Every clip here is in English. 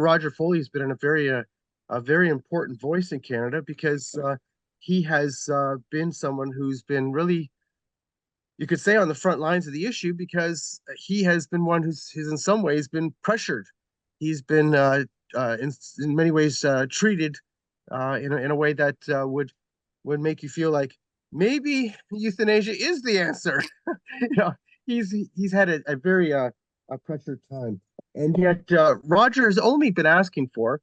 Roger Foley has been a very important voice in Canada because he has been someone who's been really, you could say, on the front lines of the issue because he has been one who's in some ways been pressured. He's been in many ways treated in a way that would make you feel like maybe euthanasia is the answer. you know, he's had a very a pressured time, and yet Roger has only been asking for,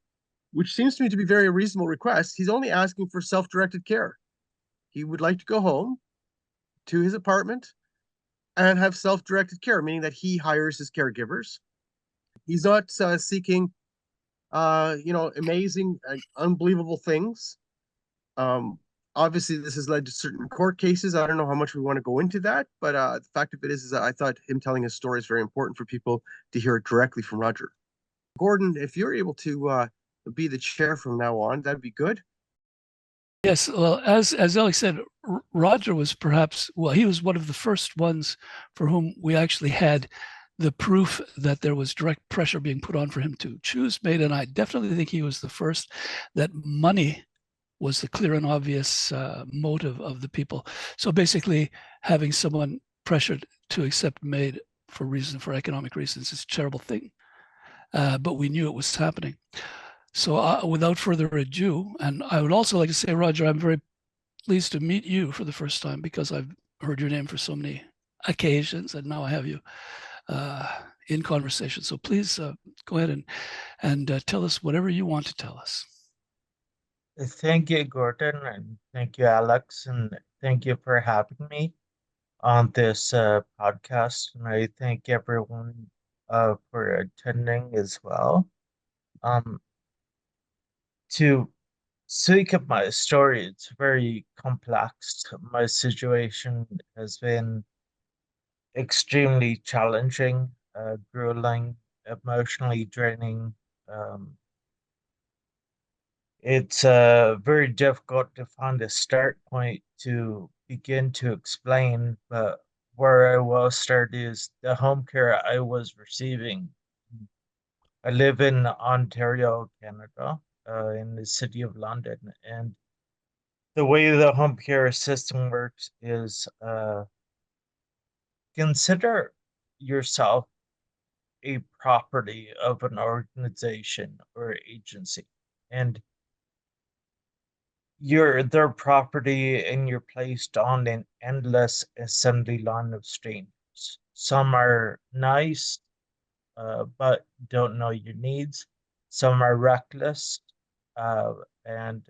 which seems to me to be a very reasonable request. He's only asking for self-directed care. He would like to go home to his apartment and have self-directed care, meaning that he hires his caregivers. He's not seeking, amazing, unbelievable things. Um, Obviously, this has led to certain court cases. I don't know how much we want to go into that, but the fact of it is that I thought him telling his story is very important for people to hear it directly from Roger. Gordon, if you're able to be the chair from now on, that'd be good. Yes, well, as Alex said, Roger was perhaps, well, he was one of the first ones for whom we actually had the proof that there was direct pressure being put on for him to choose made. And I definitely think he was the first that money was the clear and obvious motive of the people. So basically, having someone pressured to accept MAID for economic reasons is a terrible thing. But we knew it was happening. So without further ado, and I would also like to say, Roger, I'm very pleased to meet you for the first time because I've heard your name for so many occasions, and now I have you in conversation. So please go ahead and tell us whatever you want to tell us. Thank you, Gordon, and thank you, Alex, and thank you for having me on this podcast. And I thank everyone for attending as well. Um, to speak of my story, it's very complex. My situation has been extremely challenging, grueling, emotionally draining. Um, it's very difficult to find a start point to begin to explain, but where I will start is the home care I was receiving. I live in Ontario, Canada, in the city of London, and the way the home care system works is consider yourself a property of an organization or agency, and you're their property and you're placed on an endless assembly line of strangers. Some are nice, but don't know your needs. Some are reckless, and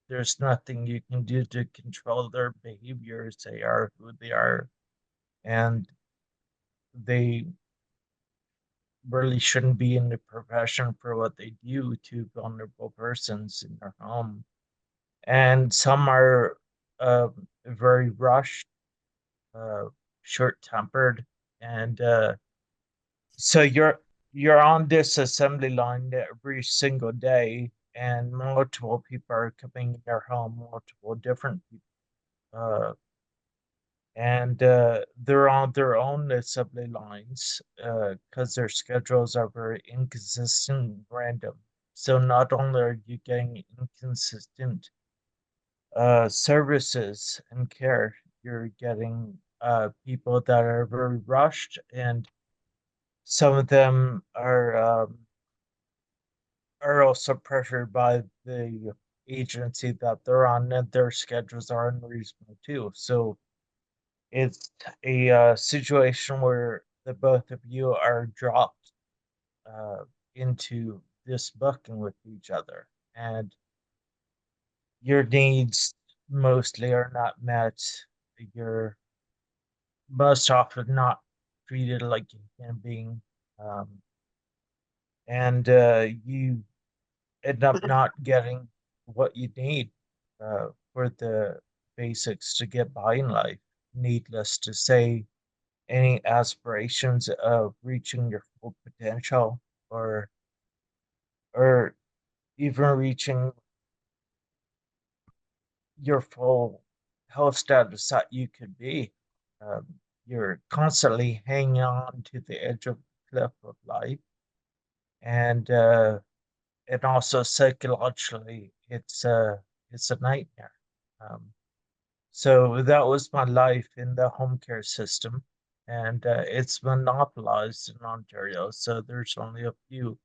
there's nothing you can do to control their behaviors. They are who they are, and they really shouldn't be in the profession for what they do to vulnerable persons in their home. And some are very rushed, uh, short-tempered, and so you're on this assembly line every single day, and multiple people are coming in your home, multiple different people, and they're on their own assembly lines because their schedules are very inconsistent and random. So not only are you getting inconsistent services and care, you're getting people that are very rushed, and some of them are also pressured by the agency that they're on, and their schedules are unreasonable too. So it's a situation where the both of you are dropped uh, into this booking with each other, and your needs mostly are not met. You're most often not treated like a human being, um, and you end up not getting what you need for the basics to get by in life. Needless to say, any aspirations of reaching your full potential or or even reaching your full health status that you could be. Um, you're constantly hanging on to the edge of the cliff of life, and also psychologically, it's a nightmare. So that was my life in the home care system, and it's monopolized in Ontario. So there's only a few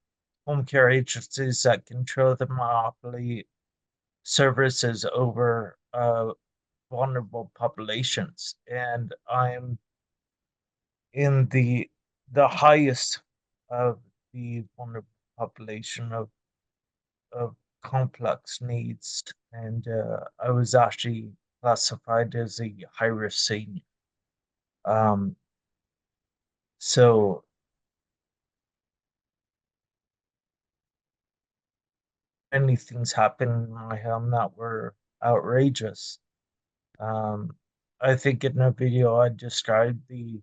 home care agencies that control the monopoly services over vulnerable populations, and I'm in the highest of the vulnerable population of complex needs, and I was actually classified as a high risk senior. Um, so many things happened in my home that were outrageous. Um, I think in a video I described the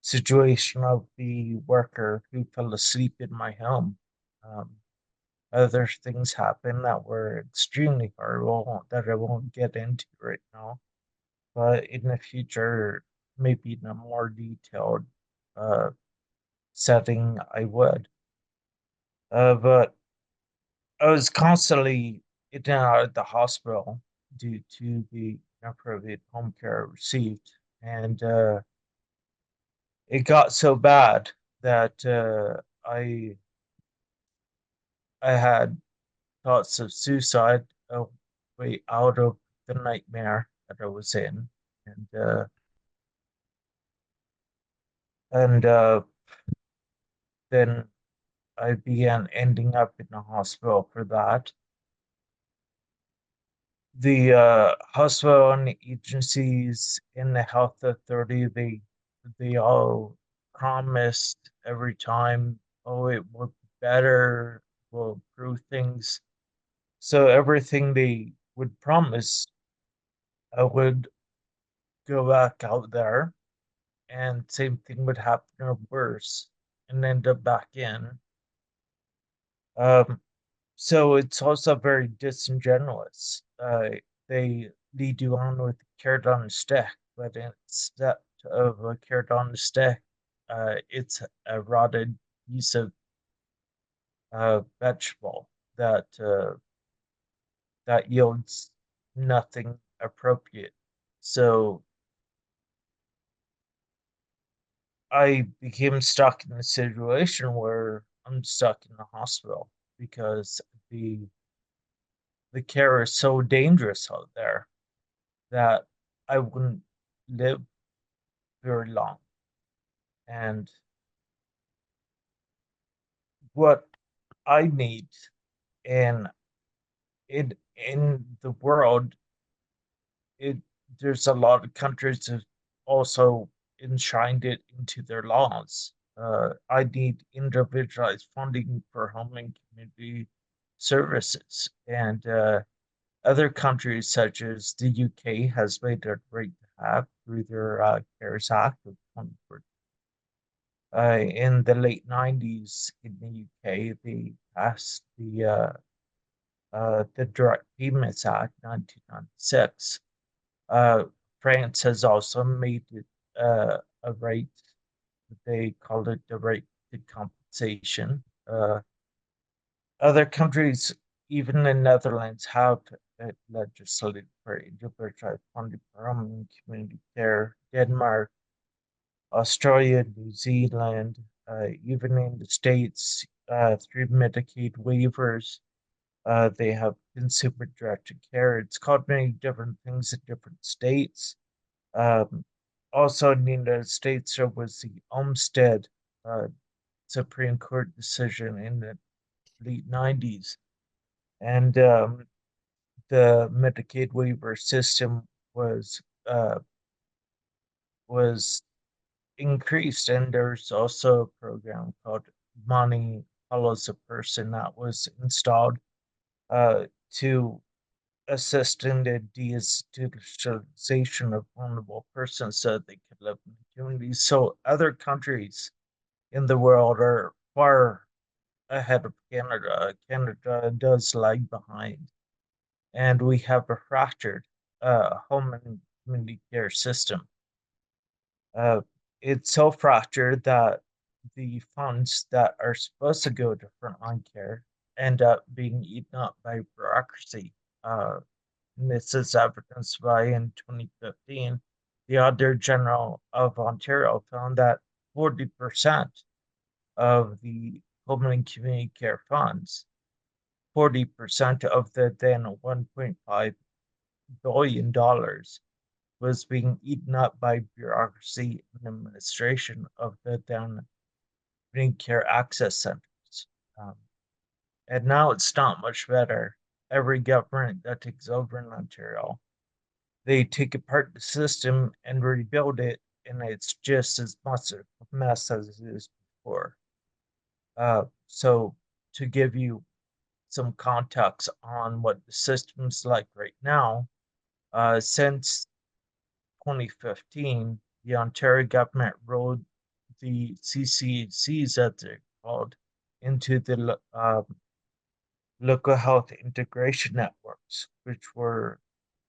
situation of the worker who fell asleep in my home. Um, Other things happened that were extremely horrible that I won't get into right now. But in the future, maybe in a more detailed uh, setting, I would. But I was constantly in and out of the hospital due to the inappropriate home care I received. And it got so bad that I had thoughts of suicide a way out of the nightmare that I was in. And and then I began ending up in the hospital for that. The hospital and the agencies in the health authority, they all promised every time, oh, it will be better, we'll improve things. So everything they would promise, I would go back out there, and same thing would happen or worse, and end up back in. Um, So it's also very disingenuous. They lead you on with a carrot on a stick, but instead of a carrot on a stick, it's a rotted piece of vegetable that yields nothing appropriate. So I became stuck in a situation where I'm stuck in the hospital because the the care is so dangerous out there that I wouldn't live very long. And what I need in in the world, it there's a lot of countries that also enshrined it into their laws. I need individualized funding for home and community services, and other countries such as the UK has made it right to have through their CARES Act of 2014. In the late 90s in the UK, they passed the Direct Payments Act 1996. France has also made it a right, they called it the right to compensation. Other countries, even the Netherlands, have legislated for individual funding for home and community care. Denmark, Australia, New Zealand, even in the States, through Medicaid waivers, they have consumer directed care. It's called many different things in different states. Um, Also in the United States, there was the Olmstead uh, Supreme Court decision in the late 90s. And the Medicaid waiver system was increased, and there's also a program called Money Follows a Person that was installed to assist in the deinstitutionalization of vulnerable persons so that they could live in communities. So other countries in the world are far ahead of Canada. Canada does lag behind, and we have a fractured home and community care system. Uh, it's so fractured that the funds that are supposed to go to frontline care end up being eaten up by bureaucracy. And this is evidenced by in 2015, the Auditor General of Ontario found that 40% of the home and community care funds, 40% of the then $1.5 billion was being eaten up by bureaucracy and administration of the then community care access centers. Um, and now it's not much better. Every government that takes over in Ontario, they take apart the system and rebuild it, and it's just as much a mess as it is before. So, to give you some context on what the system's like right now, since 2015, the Ontario government rolled the CCCs, as they're called, into the local health integration networks, which were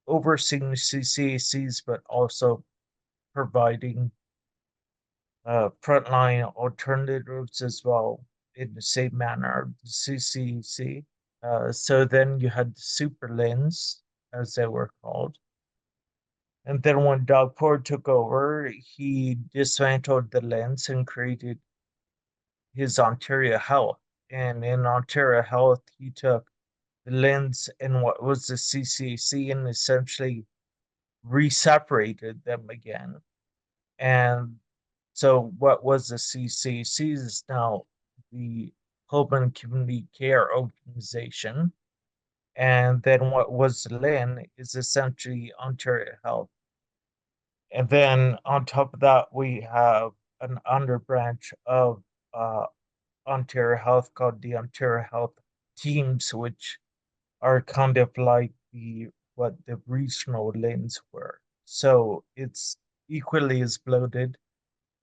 overseeing the CCCs, but also providing frontline alternatives as well in the same manner the CCC. So then you had the super lens, as they were called. And then when Doug Ford took over, he dismantled the lens and created his Ontario Health. And in Ontario Health, he took the lens and what was the CCC and essentially re-separated them again. And so what was the CCC is now the Home and Community Care Organization. And then what was LIN is essentially Ontario Health. And then on top of that, we have an under branch of Ontario Health called the Ontario Health Teams, which are kind of like what the regional lanes were. So it's equally as bloated.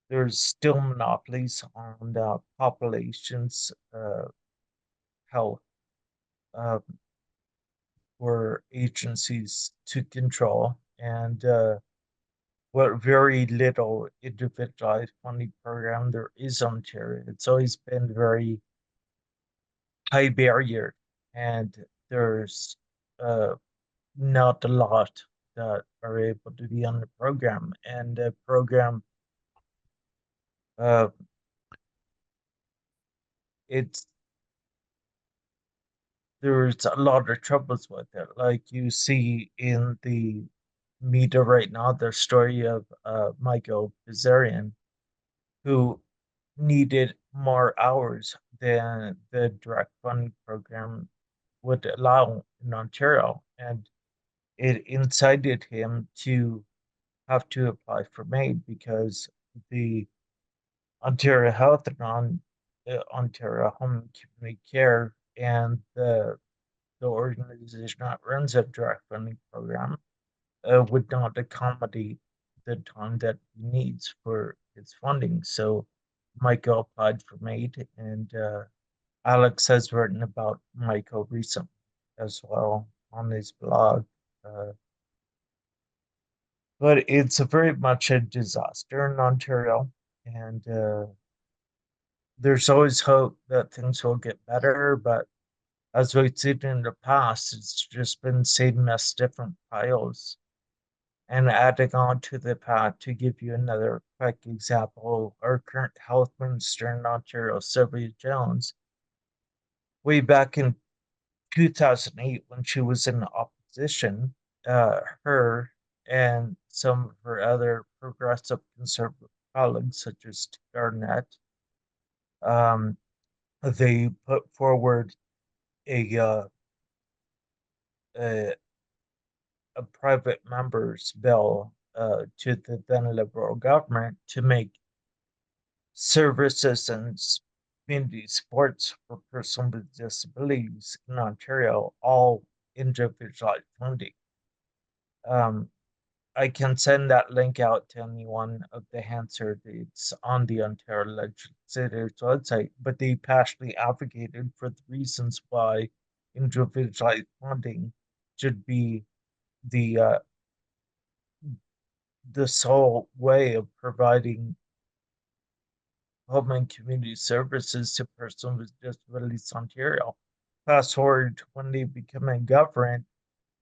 There's still monopolies on the population's health for agencies to control, and what very little individualized funding program there is on Ontario. It's always been very high barrier, and there's uh, not a lot that are able to be on the program. And the program, uh, it's there's a lot of troubles with it. Like you see in the media right now, the story of Michael Pizzarian, who needed more hours than the direct funding program would allow in Ontario. And it incited him to have to apply for MAID because the Ontario Health and Ontario Home Community Care and the organization that runs a direct funding program would not accommodate the time that he needs for its funding. So Michael applied for MAID, and Alex has written about Michael recently as well on his blog. Uh, but it's very much a disaster in Ontario, and there's always hope that things will get better. But as we've seen in the past, it's just been same mess, different piles. And adding on to the pad, to give you another quick example, our current health minister in Ontario, Sylvia Jones, way back in 2008 when she was in opposition, her and some of her other progressive conservative colleagues, such as Garnett, um, they put forward a, uh, a a private member's bill to the then Liberal government to make services and community sports for persons with disabilities in Ontario all individualized funding. Um, I can send that link out to anyone of the Hansard. It's on the Ontario Legislature's website, but they passionately advocated for the reasons why individualized funding should be the the sole way of providing Homeland Community Services to Persons with Disabilities Ontario. Fast forward when they became a government,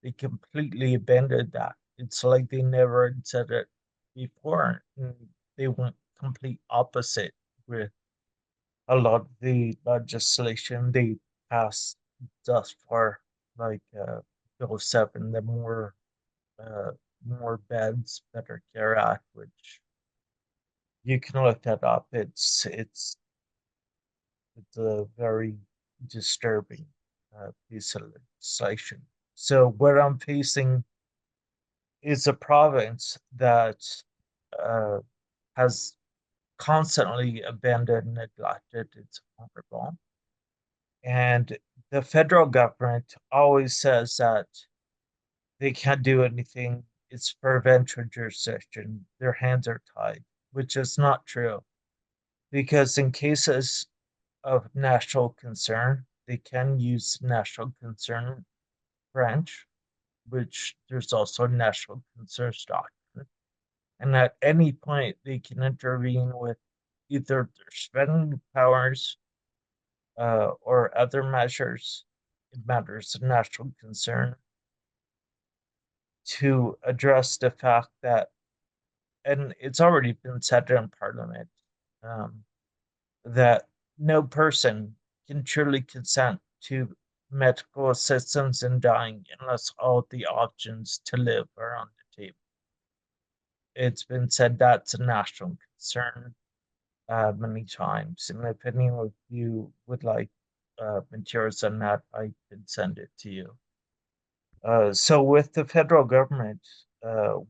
they completely abandoned that. It's like they never had said it before. And they went complete opposite with a lot of the legislation they passed thus far, like Bill 7, the uh, more beds, better care act, which you can look that up. It's a very disturbing piece of legislation. So what I'm facing is a province that uh, has constantly abandoned and neglected its vulnerable. And the federal government always says that they can't do anything. It's provincial jurisdiction. Their hands are tied, which is not true. Because in cases of national concern, they can use national concern branch, which there's also national concerns doctrine. And at any point, they can intervene with either their spending powers or other measures in matters of national concern to address the fact that, and it's already been said in Parliament, um, that no person can truly consent to medical assistance in dying unless all the options to live are on the table. It's been said that's a national concern many times, and if any of you would like materials on that, I could send it to you. So with the federal government,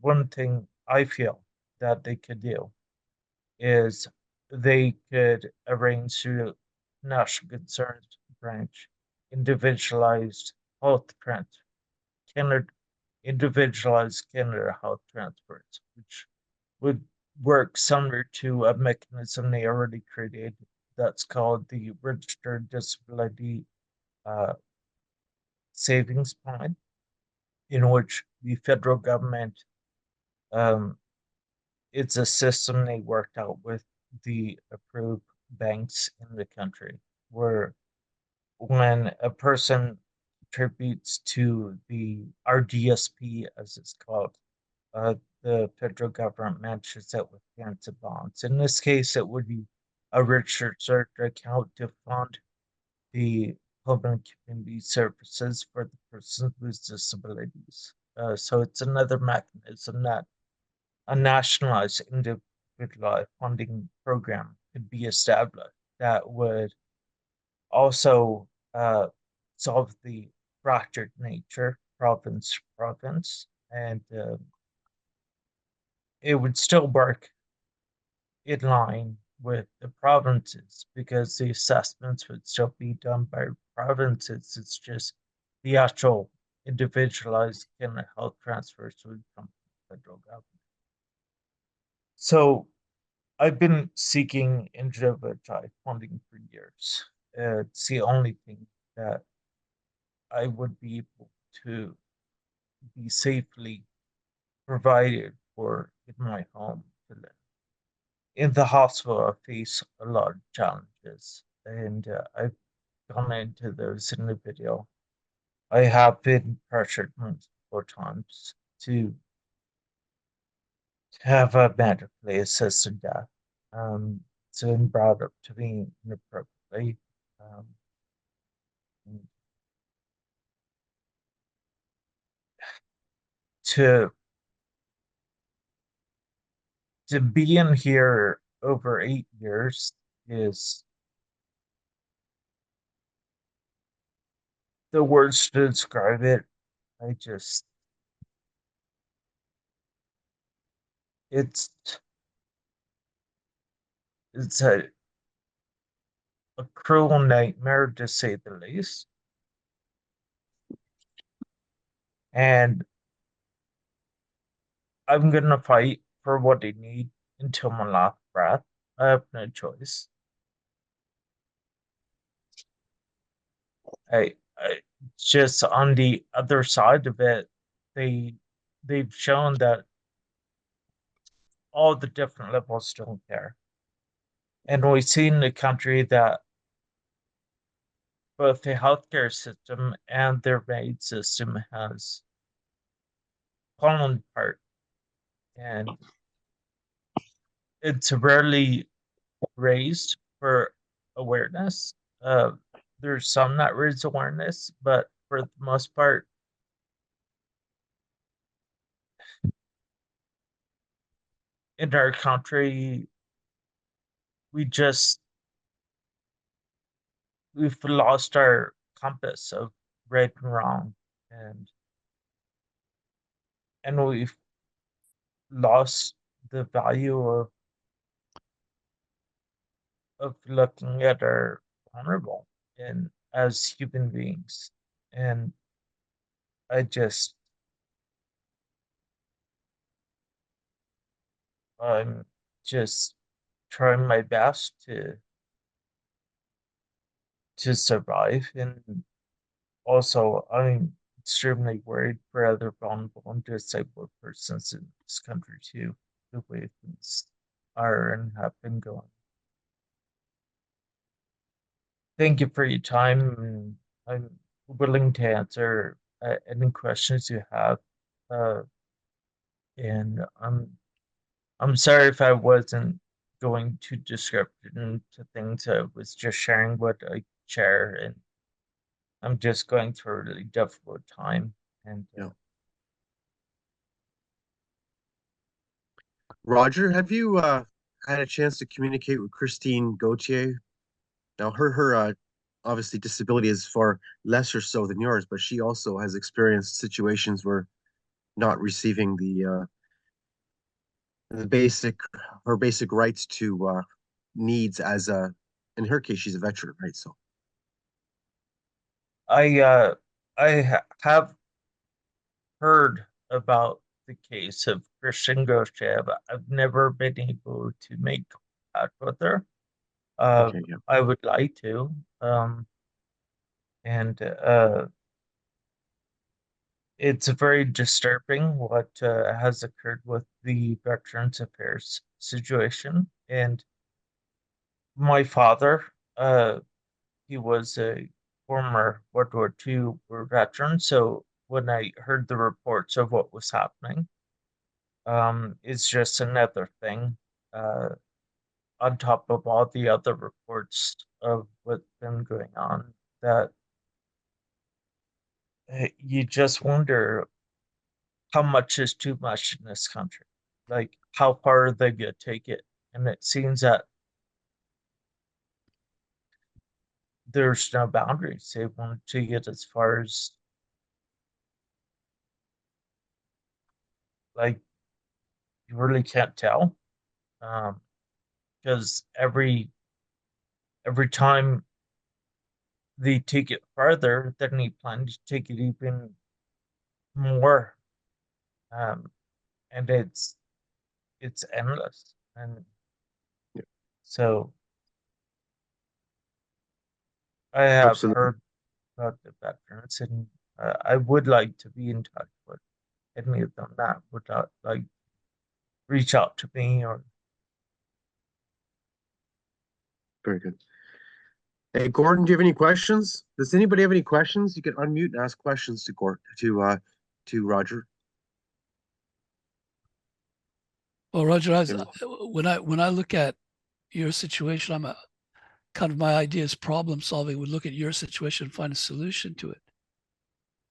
one thing I feel that they could do is they could arrange through national concerns branch individualized health trans Canada individualized Canada health transports, which would work similar to a mechanism they already created that's called the Registered Disability uh, Savings Plan, in which the federal government um, it's a system they worked out with the approved banks in the country, where when a person contributes to the RDSP, as it's called, uh, the federal government matches it with guaranteed bonds. In this case, it would be a Richard Circuit account to fund the Homeland Community Services for the persons with disabilities. So it's another mechanism that a nationalized individualized funding program could be established that would also solve the fractured nature province to province, and it would still work in line with the provinces because the assessments would still be done by provinces. It's just the actual individualized kind of health transfers would come from the federal government. So I've been seeking individualized funding for years. It's the only thing that I would be able to be safely provided for in my home to live. In the hospital, I face a lot of challenges, and I've gone into those in the video. I have been pressured multiple times to have a medically assisted death. It's been brought up to me inappropriately. Um, to be in here over 8 years is the words to describe it. I just it's it's a cruel nightmare to say the least. And I'm gonna fight for what they need until my last breath. I have no choice. I just on the other side of it, they they've shown that all the different levels don't care. And we see in the country that both the healthcare system and their maid system has fallen apart, and it's rarely raised for awareness. Uh, there's some that raise awareness, but for the most part, in our country, we just we've lost our compass of right and wrong, and we've lost the value of looking at our vulnerable and as human beings. And I just I'm just trying my best to survive, and also I'm extremely worried for other vulnerable and disabled persons in this country too, the way things are and have been going. Thank you for your time, and I'm willing to answer any questions you have. Uh, and I'm sorry if I wasn't going too descriptive into things. I was just sharing what I share, and I'm just going through a really difficult time. And Yeah. Roger, have you had a chance to communicate with Christine Gauthier? Now, her obviously disability is far lesser so than yours, but she also has experienced situations where not receiving the basic her basic rights to needs as a in her case she's a veteran, right? So I have heard about the case of Christian Goshev. I've never been able to make contact with her. okay, yeah, I would like to. And it's very disturbing what has occurred with the Veterans Affairs situation. And my father, he was a former World War II war veteran. So when I heard the reports of what was happening, it's just another thing uh, on top of all the other reports of what's been going on that you just wonder how much is too much in this country. Like, how far are they going to take it? And it seems that there's no boundaries. They want to get as far as, like, you really can't tell. Because every time they take it farther, then they plan to take it even more. Um, and it's endless. And yeah, so I have absolutely. heard about the veterans, and I would like to be in touch with any of them that would like reach out to me. Or Very good. Hey, Gordon, do you have any questions? Does anybody have any questions? You can unmute and ask questions to Gordon to Roger. Well, Roger, Okay. when I look at your situation, I'm a kind of my idea is problem solving. We look at your situation and find a solution to it.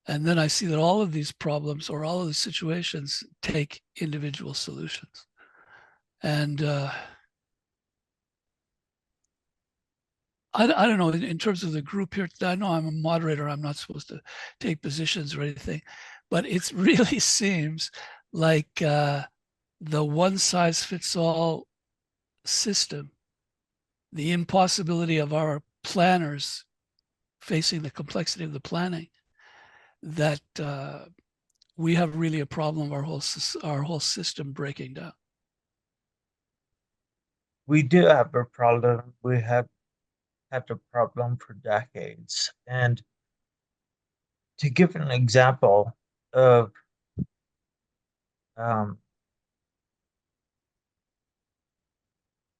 And then I see that all of these problems or all of these situations take individual solutions. And I don't know, in terms of the group here, I know I'm a moderator. I'm not supposed to take positions or anything, but it really seems like the one size fits all system, the impossibility of our planners facing the complexity of the planning, that we have really a problem of our whole system breaking down. we do have a problem. We have had a problem for decades. And to give an example of um,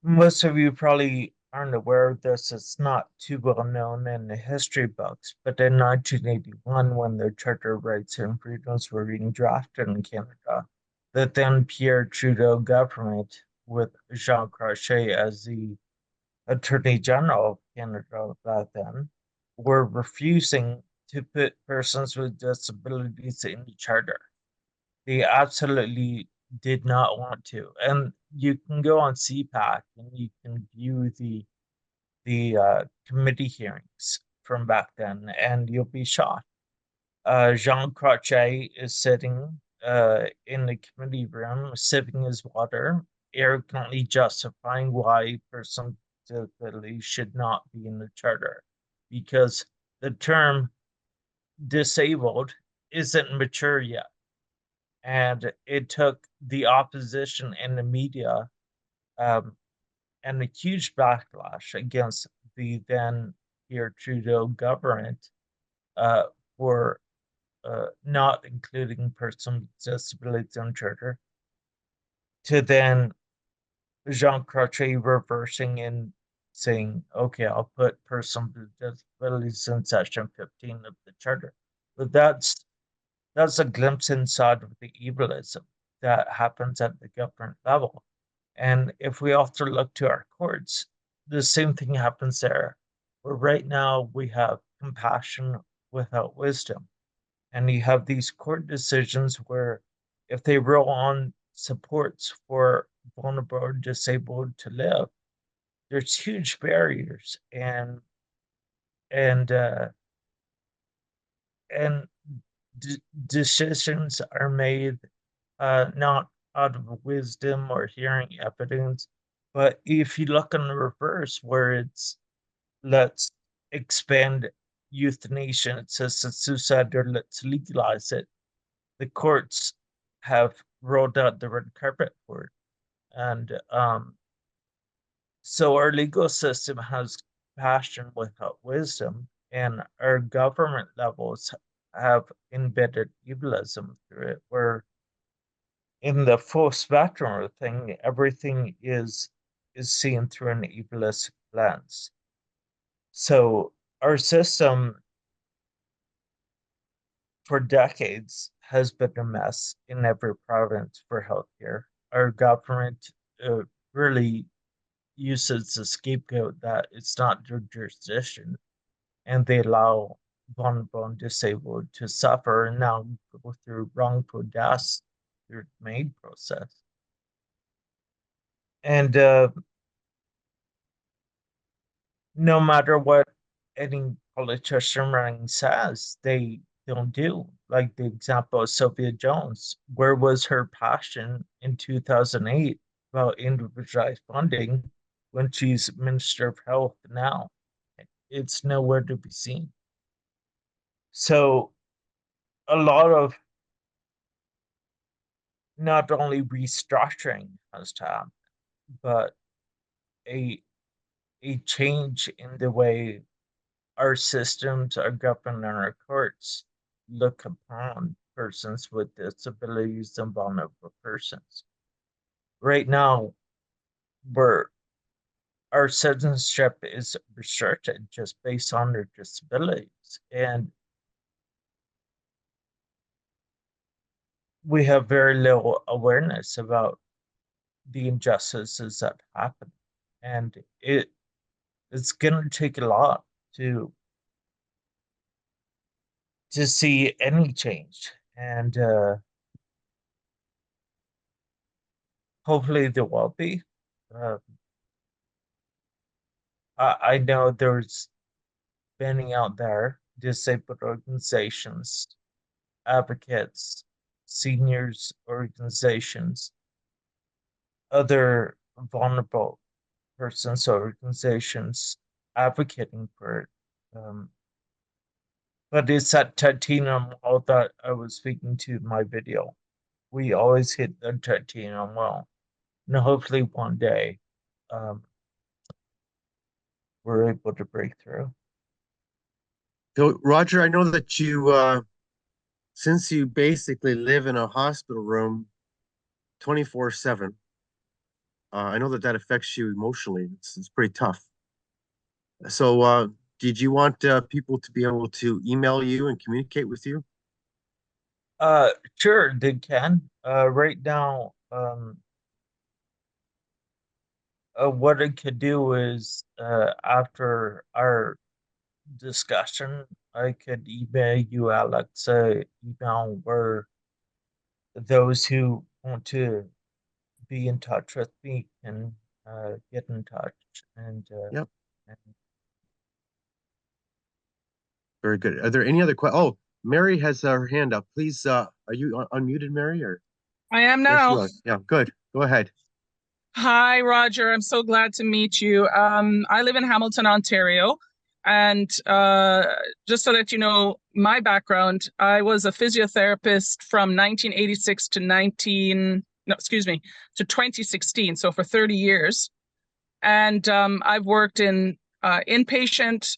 most of you probably aren't aware of this. It's not too well known in the history books, but in 1981, when the Charter of Rights and Freedoms were being drafted in Canada, the then Pierre Trudeau government, with Jean Chrétien as the Attorney General of Canada back then, were refusing to put persons with disabilities in the charter. They absolutely did not want to. And you can go on CPAC and you can view the committee hearings from back then, and you'll be shocked. Jean Crotchet is sitting in the committee room, sipping his water, arrogantly justifying why person with disabilities should not be in the charter, because the term disabled isn't mature yet. And it took the opposition and the media um, and a huge backlash against the then Pierre Trudeau government uh, for not including persons with disabilities in charter, to then Jean Chrétien reversing and saying, okay, I'll put persons with disabilities in section 15 of the charter. But that's a glimpse inside of the evilism that happens at the government level. And if we also look to our courts, the same thing happens there. Where right now we have compassion without wisdom. And you have these court decisions where if they rule on supports for vulnerable or disabled to live, there's huge barriers and uh, and decisions are made not out of wisdom or hearing evidence, but if you look in the reverse, where it's let's expand euthanasia, it says it's suicide or let's legalize it, the courts have rolled out the red carpet for it. And so our legal system has passion without wisdom, and our government levels have embedded evilism through it, where in the full spectrum of thing, everything is seen through an ableist lens. So our system for decades has been a mess in every province for healthcare. Our government uh, really uses the scapegoat that it's not their jurisdiction, and they allow vulnerable and disabled to suffer and now go through wrongful deaths through the MAID process. And no matter what any politician running says, they don't do. Like the example of Sophia Jones, where was her passion in 2008 about individualized funding when she's Minister of Health now? It's nowhere to be seen. So a lot of not only restructuring has to happen, but a a change in the way our systems, our government, and our courts look upon persons with disabilities and vulnerable persons. Right now, where our citizenship is restricted just based on their disabilities, and we have very little awareness about the injustices that happen, and it's going to take a lot to see any change, and hopefully there will be. Uh, I know there's many out there, disabled organizations, advocates, seniors organizations, other vulnerable persons organizations advocating for it. But it's that titanium wall that I was speaking to in my video. We always hit the titanium wall. And hopefully one day um, we're able to break through. So, Roger, I know that since you basically live in a hospital room 24/7, I know that that affects you emotionally. It's pretty tough. So, did you want people to be able to email you and communicate with you? Sure, they can. Right now, what I could do is, after our discussion, I could email you Alexa email where those who want to be in touch with me can get in touch Yep, and very good. Are there any other questions? Oh, Mary has her hand up. Please, are you unmuted, Mary? Or I am yes, now. you are. Yeah, good. Go ahead. Hi, Roger. I'm so glad to meet you. I live in Hamilton, Ontario. And just to let you know, my background, I was a physiotherapist from 1986 to 2016. So for 30 years. And I've worked in inpatient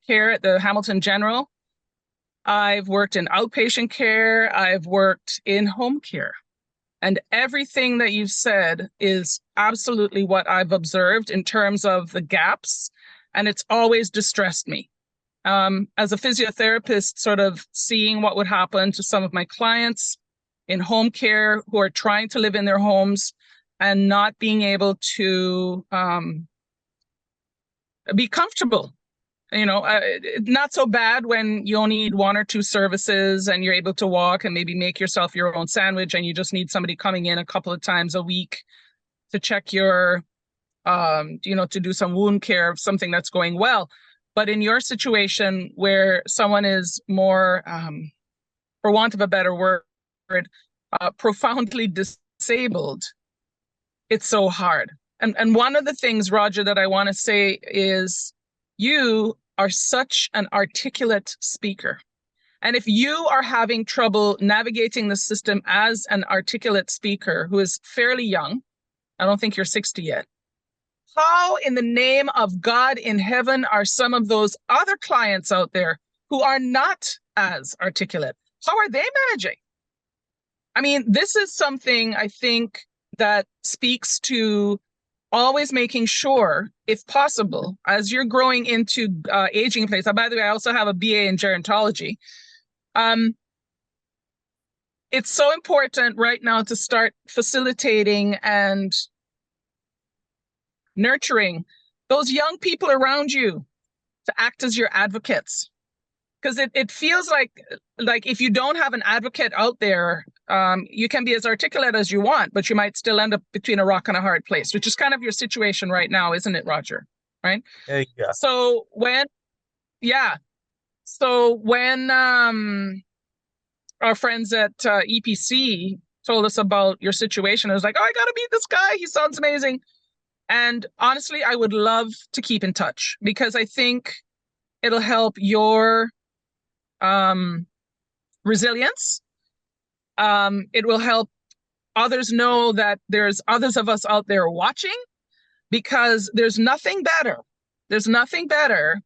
care at the Hamilton General. I've worked in outpatient care. I've worked in home care. And everything that you've said is absolutely what I've observed in terms of the gaps. And it's always distressed me. As a physiotherapist, sort of seeing what would happen to some of my clients in home care who are trying to live in their homes and not being able to be comfortable. Not so bad when you only need one or two services and you're able to walk and maybe make yourself your own sandwich and you just need somebody coming in a couple of times a week to check your, to do some wound care of something that's going well. But in your situation where someone is more, for want of a better word, profoundly disabled, it's so hard. And one of the things, Roger, that I want to say is you are such an articulate speaker. And if you are having trouble navigating the system as an articulate speaker who is fairly young, I don't think you're 60 yet, how in the name of God in heaven are some of those other clients out there who are not as articulate? How are they managing? I mean, this is something I think that speaks to always making sure, if possible, as you're growing into aging in place. By the way, I also have a BA in gerontology. It's so important right now to start facilitating and nurturing those young people around you to act as your advocates. Because it feels like if you don't have an advocate out there, you can be as articulate as you want, but you might still end up between a rock and a hard place, which is kind of your situation right now, isn't it, Roger? Right? yeah. So when our friends at EPC told us about your situation, I was like, oh, I got to meet this guy. He sounds amazing. And honestly, I would love to keep in touch because I think it'll help your resilience. It will help others know that there's others of us out there watching, because there's nothing better. There's nothing better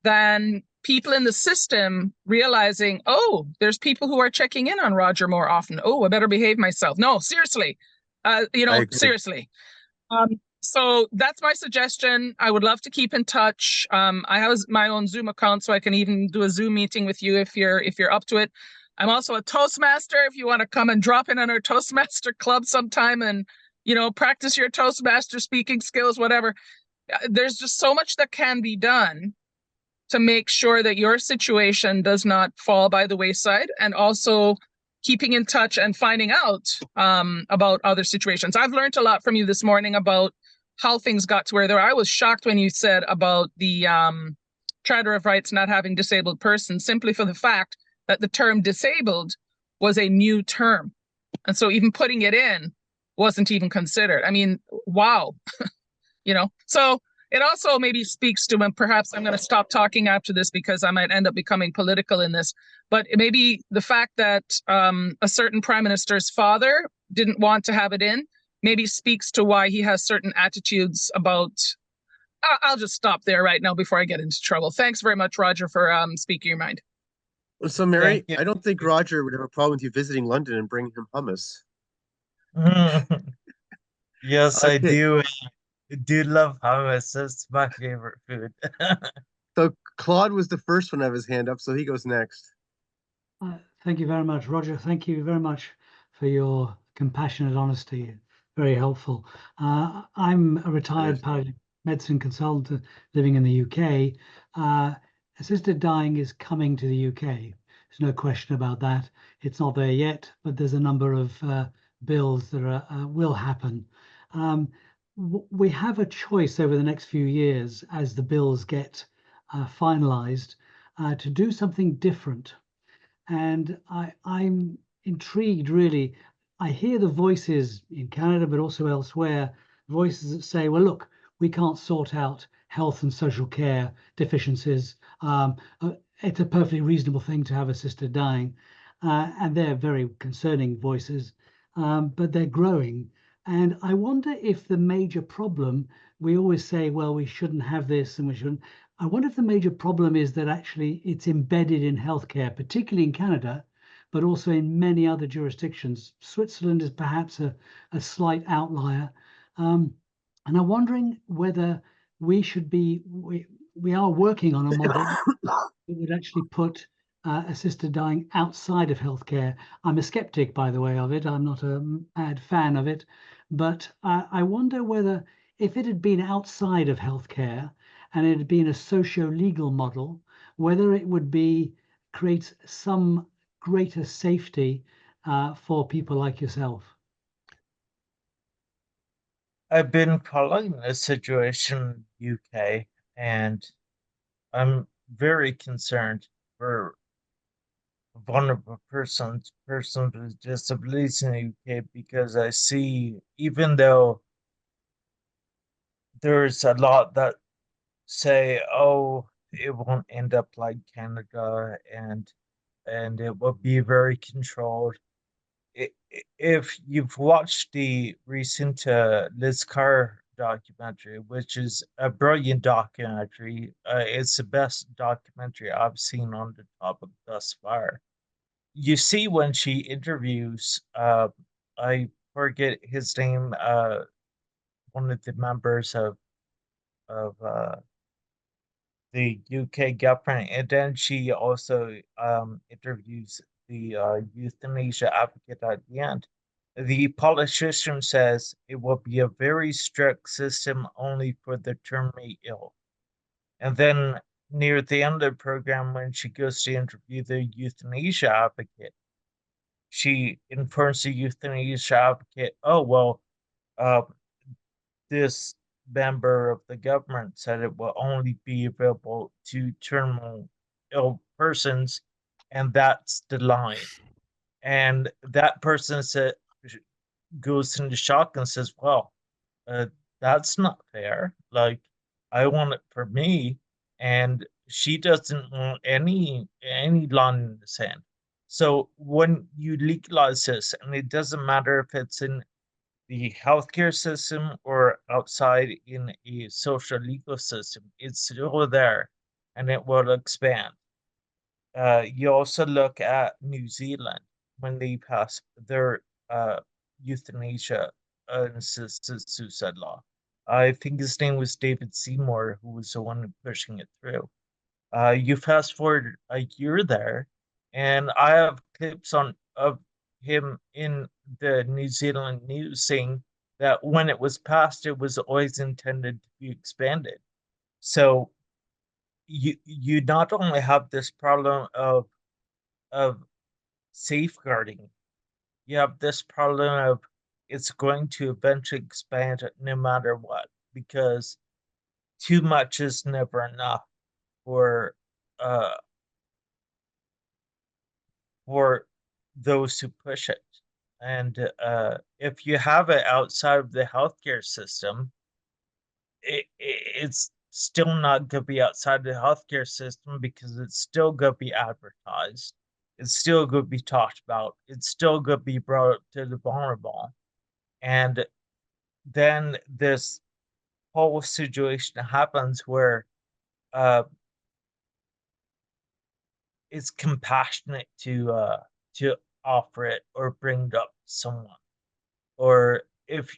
than people in the system realizing, oh, there's people who are checking in on Roger more often. Oh, I better behave myself. No, seriously. I agree. Seriously. So that's my suggestion. I would love to keep in touch. I have my own Zoom account, so I can even do a Zoom meeting with you if you're up to it. I'm also a Toastmaster. If you want to come and drop in on our Toastmaster club sometime and practice your Toastmaster speaking skills, whatever. There's just so much that can be done to make sure that your situation does not fall by the wayside, and also keeping in touch and finding out about other situations. I've learned a lot from you this morning about how things got to where they are. I was shocked when you said about the Charter of Rights not having disabled persons, simply for the fact that the term disabled was a new term. And so even putting it in wasn't even considered. I mean, wow. So it also maybe speaks to, and perhaps I'm going to stop talking after this because I might end up becoming political in this, but it may be the fact that a certain prime minister's father didn't want to have it in, maybe speaks to why he has certain attitudes about. I'll just stop there right now before I get into trouble. Thanks very much, Roger, for speaking your mind. So, Mary, I don't think Roger would have a problem with you visiting London and bringing him hummus. Yes, I Okay, do love hummus. That's my favorite food. so Claude was the first one to have his hand up, so he goes next. Thank you very much, Roger. Thank you very much for your compassionate honesty. Very helpful. I'm a retired palliative medicine consultant living in the UK. Assisted dying is coming to the UK. There's no question about that. It's not there yet, but there's a number of bills that will happen. We have a choice over the next few years as the bills get finalized to do something different. And I'm intrigued, really. I hear the voices in Canada, but also elsewhere, voices that say, well, look, we can't sort out health and social care deficiencies. It's a perfectly reasonable thing to have assisted dying. And they're very concerning voices, but they're growing. And I wonder if the major problem, we always say, well, we shouldn't have this and we shouldn't. I wonder if the major problem is that actually it's embedded in healthcare, particularly in Canada, but also in many other jurisdictions. Switzerland is perhaps a slight outlier. And I'm wondering whether we should be, we are working on a model that would actually put assisted dying outside of healthcare. I'm a skeptic, by the way, of it. I'm not a mad fan of it. But I wonder whether if it had been outside of healthcare, and it had been a socio-legal model, whether it would be create some greater safety for people like yourself. I've been following the situation in UK, and I'm very concerned for vulnerable persons with disabilities in the UK, because I see, even though there's a lot that say, oh, it won't end up like Canada, and it will be very controlled. If you've watched the recent Liz Carr documentary, which is a brilliant documentary, it's the best documentary I've seen on the topic thus far. You see when she interviews, I forget his name, one of the members of the UK government, and then she also interviews the euthanasia advocate at the end. The politician says it will be a very strict system only for the terminally ill. And then near the end of the program, when she goes to interview the euthanasia advocate, she informs the euthanasia advocate, oh, well, uh, this member of the government said it will only be available to terminal ill persons, and that's the line. And that person goes into shock and says, well, uh, that's not fair. Like, I want it for me. And she doesn't want any line in the sand. So when you legalize this, and it doesn't matter if it's in the healthcare system or outside in a social legal system, it's still there, and it will expand. You also look at New Zealand when they passed their euthanasia assisted suicide law. I think his name was David Seymour, who was the one pushing it through. You fast forward a year there, and I have clips of him in the New Zealand news saying that when it was passed, it was always intended to be expanded. So you not only have this problem of safeguarding, you have this problem of it's going to eventually expand no matter what, because too much is never enough for uh for those who push it. And if you have it outside of the healthcare system, it's still not going to be outside the healthcare system, because it's still going to be advertised. It's still going to be talked about. It's still going to be brought up to the vulnerable. And then this whole situation happens where uh, it's compassionate to offer it or bring it up to someone. Or if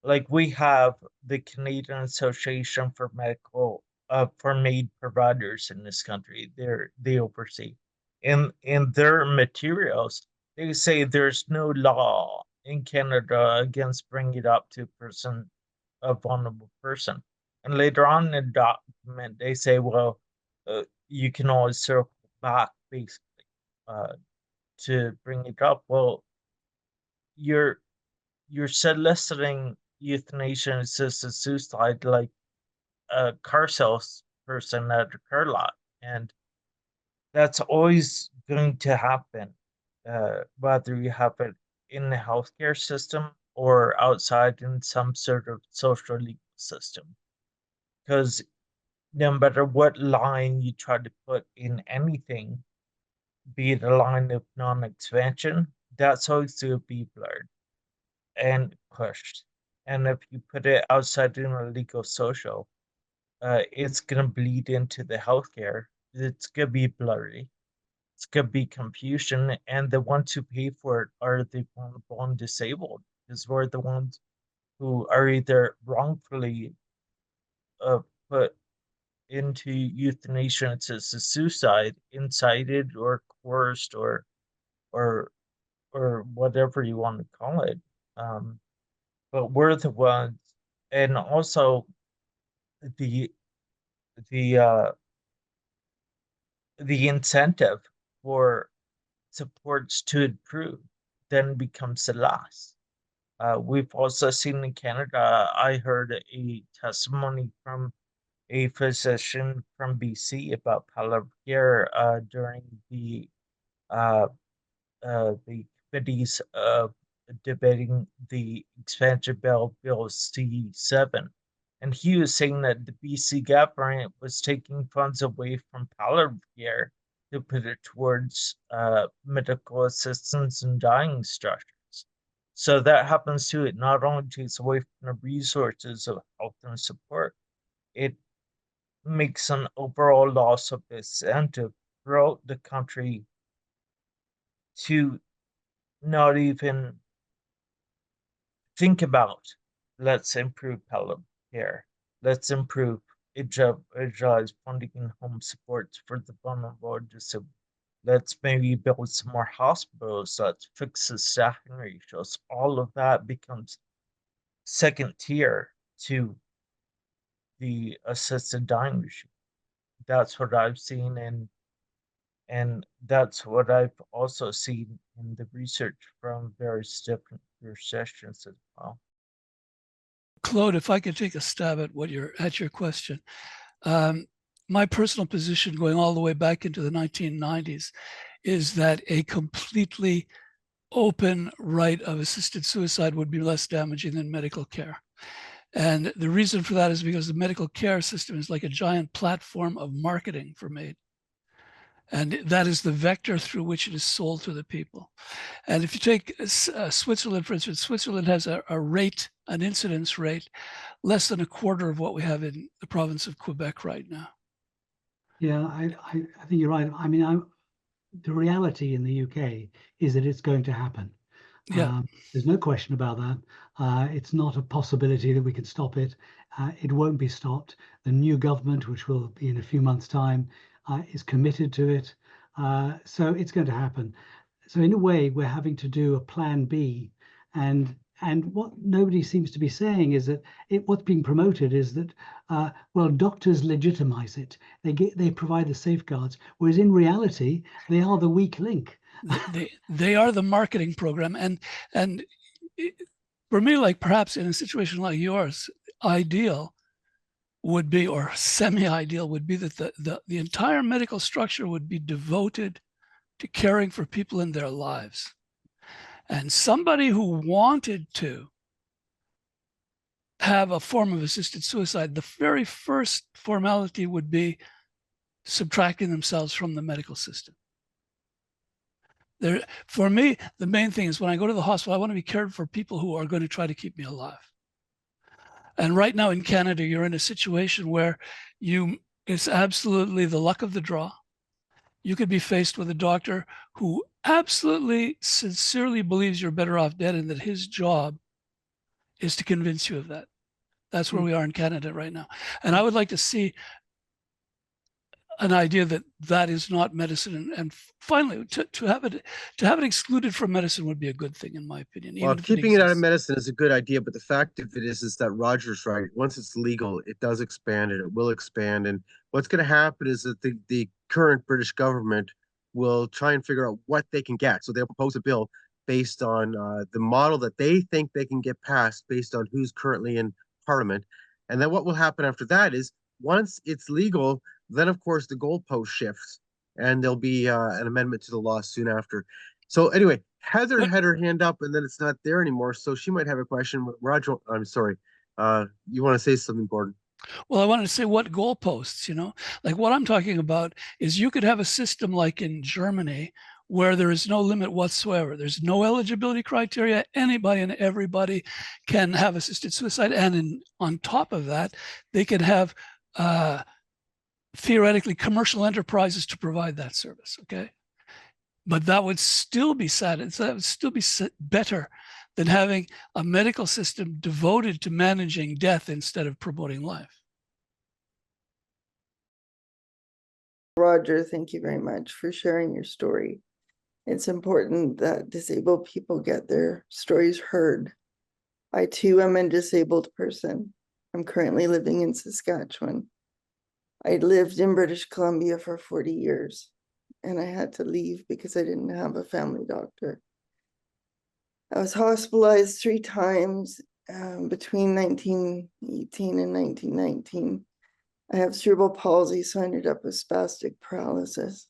like we have the Canadian Association for Maid Providers in this country. They oversee. In their materials, they say there's no law in Canada against bringing it up to a vulnerable person. And later on in the document, they say, well, you can always circle back basically to bring it up. Well, you're soliciting euthanasia and assisted suicide like a car salesperson at a car lot, and that's always going to happen, whether you have it in the healthcare system or outside in some sort of social legal system. Because no matter what line you try to put in anything, be it a line of non-expansion, that's always going to be blurred and pushed. And if you put it outside in a legal social, it's going to bleed into the healthcare. It's going to be blurry. It's going to be confusion. And the ones who pay for it are the vulnerable and disabled, because we're the ones who are either wrongfully put into euthanasia as a suicide, incited or coerced or whatever you want to call it. But we're the ones, and also the the the incentive for supports to improve then becomes the loss. We've also seen in Canada, I heard a testimony from a physician from BC about palliative care during uh, the committees debating the expansion bill C7. And he was saying that the BC government was taking funds away from palliative care to put it towards medical assistance and dying structures. So that happens too. It not only takes away from the resources of health and support, it makes an overall loss of incentive throughout the country to not even think about, let's improve palliative care. Let's improve individualized funding and home supports for the vulnerable and disabled. Let's maybe build some more hospitals. Let's fix the staffing ratios. All of that becomes second tier to the assisted dying regime. That's what I've seen, and that's what I've also seen in the research from various different sessions as well. Claude, if I could take a stab at your question. My personal position going all the way back into the 1990s is that a completely open right of assisted suicide would be less damaging than medical care. And the reason for that is because the medical care system is like a giant platform of marketing for MAID. And that is the vector through which it is sold to the people. And if you take Switzerland, for instance, Switzerland has a rate, an incidence rate, less than a quarter of what we have in the province of Quebec right now. Yeah, I think you're right. I mean, the reality in the UK is that it's going to happen. Yeah. There's no question about that. It's not a possibility that we can stop it. It won't be stopped. The new government, which will be in a few months' time, is committed to it. So it's going to happen. So in a way, we're having to do a plan B. And what nobody seems to be saying is that what's being promoted is that, well, doctors legitimize it. They provide the safeguards, whereas in reality, they are the weak link. They are the marketing program. And for me, like perhaps in a situation like yours, ideal would be, or semi-ideal would be, that the entire medical structure would be devoted to caring for people in their lives. And somebody who wanted to have a form of assisted suicide, the very first formality would be subtracting themselves from the medical system. For me, the main thing is when I go to the hospital, I want to be cared for people who are going to try to keep me alive. And right now in Canada, you're in a situation where it's absolutely the luck of the draw. You could be faced with a doctor who absolutely sincerely believes you're better off dead and that his job is to convince you of that. That's where we are in Canada right now. And I would like to see an idea that that is not medicine. And finally, to have it excluded from medicine would be a good thing, in my opinion. Well, Even if keeping it out of exists. medicine is a good idea, but the fact of it is that Roger's right. Once it's legal, it does expand and it will expand. And what's going to happen is that the current British government will try and figure out what they can get. So they'll propose a bill based on the model that they think they can get passed based on who's currently in Parliament. And then what will happen after that is once it's legal, then of course the goalpost shifts and there'll be an amendment to the law soon after. So anyway, Heather had her hand up and then it's not there anymore. So she might have a question. Roger, I'm sorry. You want to say something, Gordon? Well, I wanted to say what goalposts, like what I'm talking about is you could have a system like in Germany where there is no limit whatsoever. There's no eligibility criteria. Anybody and everybody can have assisted suicide. And on top of that, they can have theoretically commercial enterprises to provide that service. Okay. But that would still be sad. That would still be better than having a medical system devoted to managing death instead of promoting life. Roger, thank you very much for sharing your story. It's important that disabled people get their stories heard. I too am a disabled person. I'm currently living in Saskatchewan. I lived in British Columbia for 40 years and I had to leave because I didn't have a family doctor. I was hospitalized 3 times between 1918 and 1919. I have cerebral palsy, so I ended up with spastic paralysis.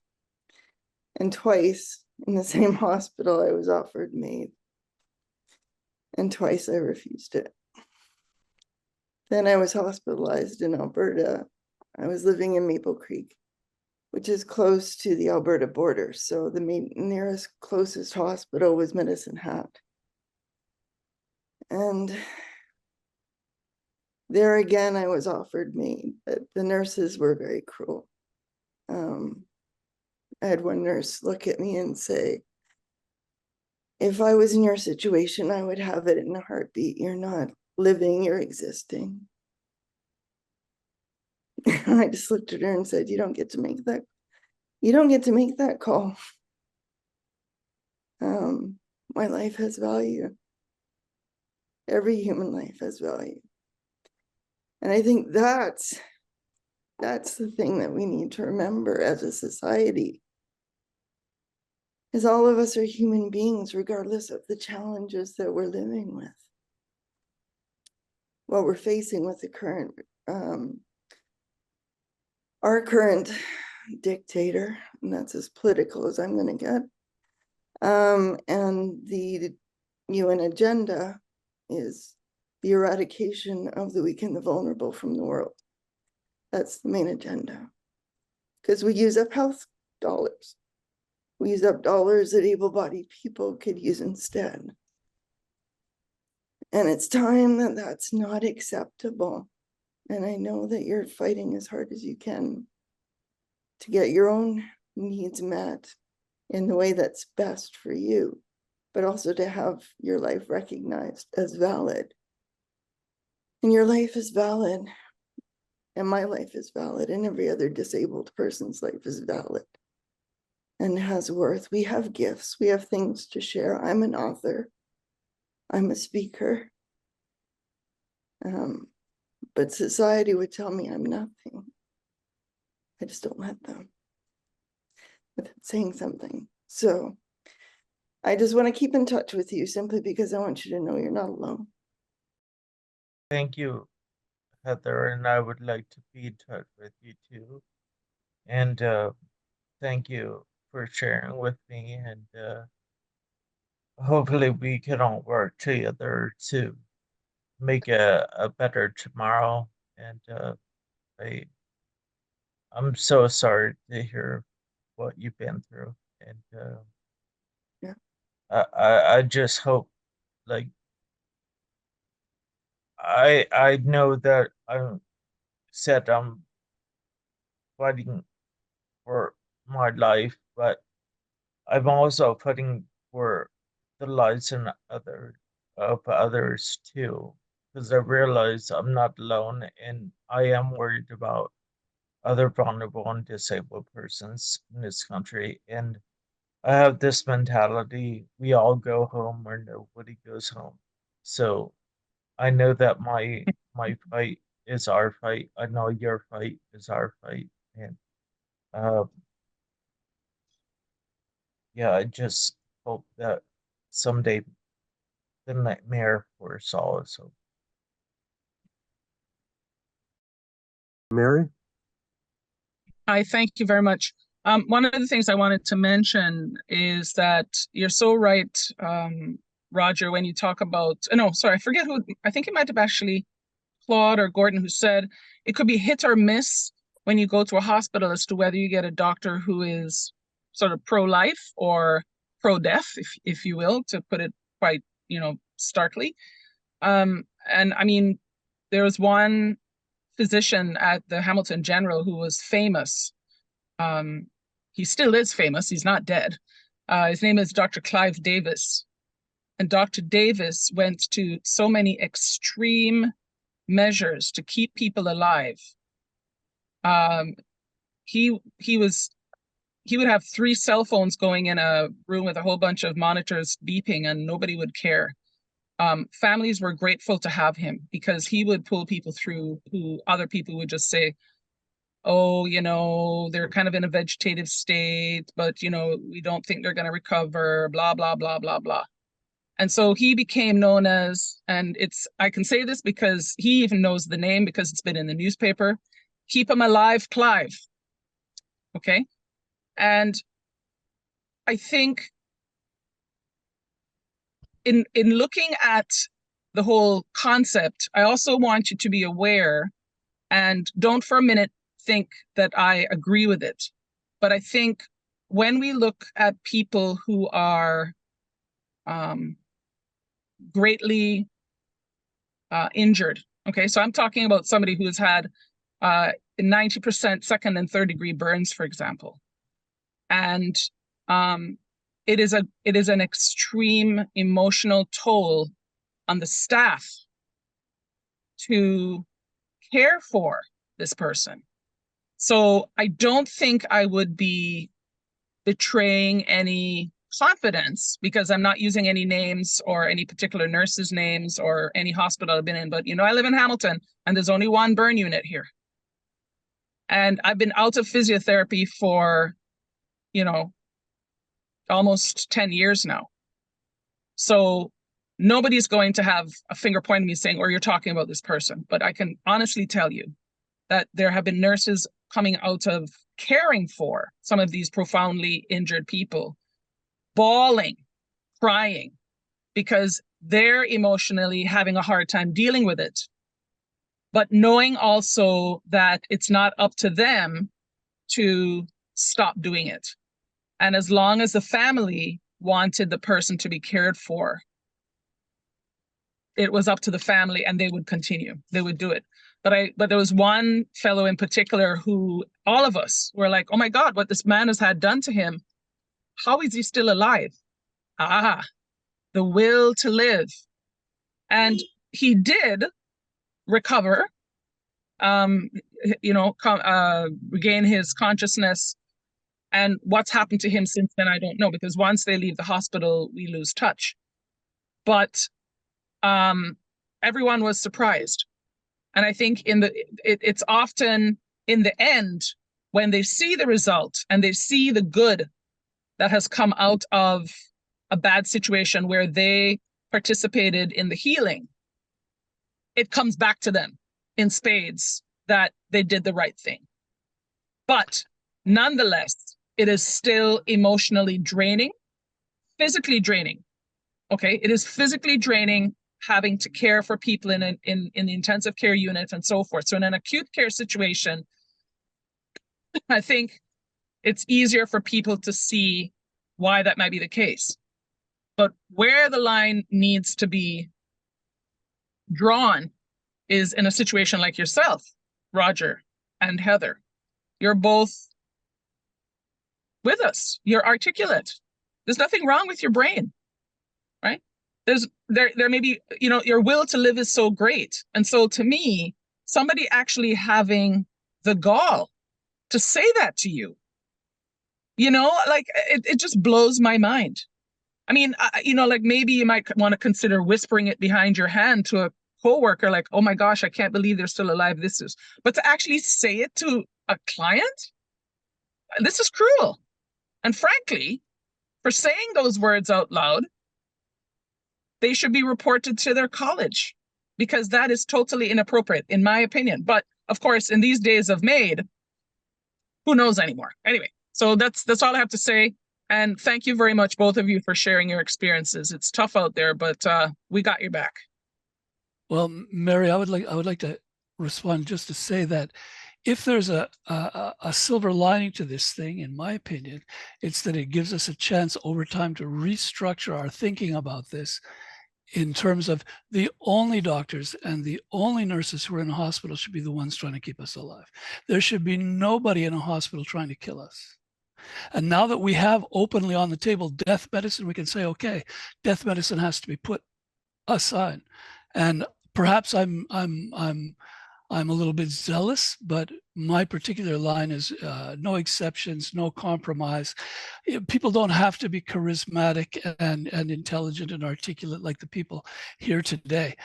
And twice in the same hospital, I was offered MAID. And twice I refused it. Then I was hospitalized in Alberta. I was living in Maple Creek, which is close to the Alberta border. So the nearest closest hospital was Medicine Hat. And there again, I was offered MAID, but the nurses were very cruel. I had one nurse look at me and say, if I was in your situation, I would have it in a heartbeat. You're not living, you're existing. I just looked at her and said, you don't get to make that. You don't get to make that call. My life has value. Every human life has value. And I think that's the thing that we need to remember as a society, is all of us are human beings, regardless of the challenges that we're living with. What we're facing with the current, our current dictator, and that's as political as I'm going to get, and the UN agenda is the eradication of the weak and the vulnerable from the world. That's the main agenda. Because we use up health dollars. We use up dollars that able-bodied people could use instead. And it's time that that's not acceptable. And I know that you're fighting as hard as you can to get your own needs met in the way that's best for you, but also to have your life recognized as valid. And your life is valid, and my life is valid, and every other disabled person's life is valid and has worth. We have gifts, we have things to share. I'm an author, I'm a speaker, but society would tell me I'm nothing. I just don't let them without saying something. So I just want to keep in touch with you simply because I want you to know you're not alone. Thank you, Heather, and I would like to be in touch with you too. And thank you for sharing with me, and hopefully we can all work together to make a better tomorrow. And I'm so sorry to hear what you've been through, and Yeah. I just hope, like, I know that I'm fighting for my life, but I'm also fighting for the lives of of others too, because I realize I'm not alone and I am worried about other vulnerable and disabled persons in this country. And I have this mentality, we all go home or nobody goes home. So I know that my fight is our fight. I know your fight is our fight. And uh, yeah, I just hope that someday the nightmare for us all is over. Mary? I thank you very much. One of the things I wanted to mention is that you're so right, Roger, when you talk about, no, sorry, I forget who, I think it might have actually Claude or Gordon who said it could be hit or miss when you go to a hospital as to whether you get a doctor who is sort of pro-life or pro-death, if you will, to put it quite, starkly. And I mean, there was one physician at the Hamilton General who was famous. He still is famous. He's not dead. His name is Dr. Clive Davis. And Dr. Davis went to so many extreme measures to keep people alive. He would have 3 cell phones going in a room with a whole bunch of monitors beeping and nobody would care. Families were grateful to have him because he would pull people through who other people would just say, oh, they're kind of in a vegetative state, but, we don't think they're going to recover, blah, blah, blah, blah, blah. And so he became known as, and I can say this because he even knows the name because it's been in the newspaper, Keep 'em Alive, Clive. Okay. And I think in looking at the whole concept, I also want you to be aware, and don't for a minute think that I agree with it. But I think when we look at people who are greatly injured, okay, so I'm talking about somebody who has had 90% second and third degree burns, for example. And it is an extreme emotional toll on the staff to care for this person. So I don't think I would be betraying any confidence because I'm not using any names or any particular nurses' names or any hospital I've been in. But, I live in Hamilton and there's only one burn unit here. And I've been out of physiotherapy for, almost 10 years now. So nobody's going to have a finger pointing at me saying, or you're talking about this person. But I can honestly tell you that there have been nurses coming out of caring for some of these profoundly injured people, bawling, crying, because they're emotionally having a hard time dealing with it. But knowing also that it's not up to them to stop doing it. And as long as the family wanted the person to be cared for, it was up to the family and they would continue. They would do it. But there was one fellow in particular who all of us were like, oh my God, what this man has had done to him. How is he still alive? The will to live. And he did recover, regain his consciousness. And what's happened to him since then, I don't know, because once they leave the hospital, we lose touch. But everyone was surprised. And I think it's often in the end, when they see the result and they see the good that has come out of a bad situation where they participated in the healing, it comes back to them in spades that they did the right thing. But nonetheless, it is still emotionally draining, physically draining. Okay, it is physically draining having to care for people in the intensive care unit and so forth. So in an acute care situation, I think it's easier for people to see why that might be the case. But where the line needs to be drawn is in a situation like yourself, Roger and Heather. You're both with us. You're articulate. There's nothing wrong with your brain, right? there may be, your will to live is so great. And so to me, somebody actually having the gall to say that to you, like it just blows my mind. I mean, like maybe you might want to consider whispering it behind your hand to a coworker, like, oh my gosh, I can't believe they're still alive. But to actually say it to a client, this is cruel. And frankly, for saying those words out loud, they should be reported to their college, because that is totally inappropriate, in my opinion. But of course, in these days of MAID, who knows anymore? Anyway, so that's all I have to say. And thank you very much, both of you, for sharing your experiences. It's tough out there, but we got your back. Well, Mary, I would like to respond just to say that if there's a silver lining to this thing, in my opinion, it's that it gives us a chance over time to restructure our thinking about this in terms of the only doctors and the only nurses who are in a hospital should be the ones trying to keep us alive. There should be nobody in a hospital trying to kill us. And now that we have openly on the table death medicine, we can say, okay, death medicine has to be put aside. And perhaps I'm a little bit zealous, but my particular line is no exceptions, no compromise. People don't have to be charismatic and intelligent and articulate like the people here today.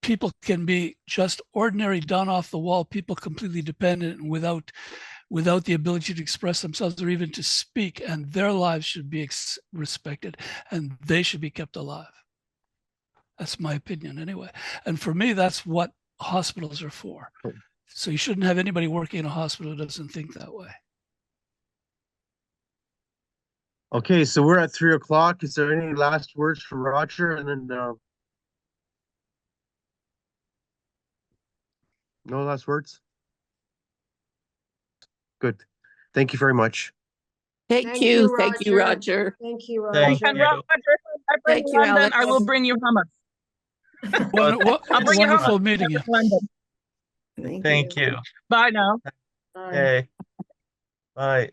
People can be just ordinary, down off the wall people, completely dependent and without the ability to express themselves or even to speak, and their lives should be respected and they should be kept alive. That's my opinion anyway. And for me, that's what hospitals are for. So you shouldn't have anybody working in a hospital who doesn't think that way. Okay, so we're at 3 o'clock. Is there any last words for Roger? And then no last words? Good. Thank you very much. Thank you. Thank you, Roger. Thank you, Thank Roger. And you. Roger, if I bring Thank you you, London, I Alex. will bring you hummus. I'll bring you Wonderful hummus. meeting you. London. Thank you. Bye now. Bye. Okay. Bye.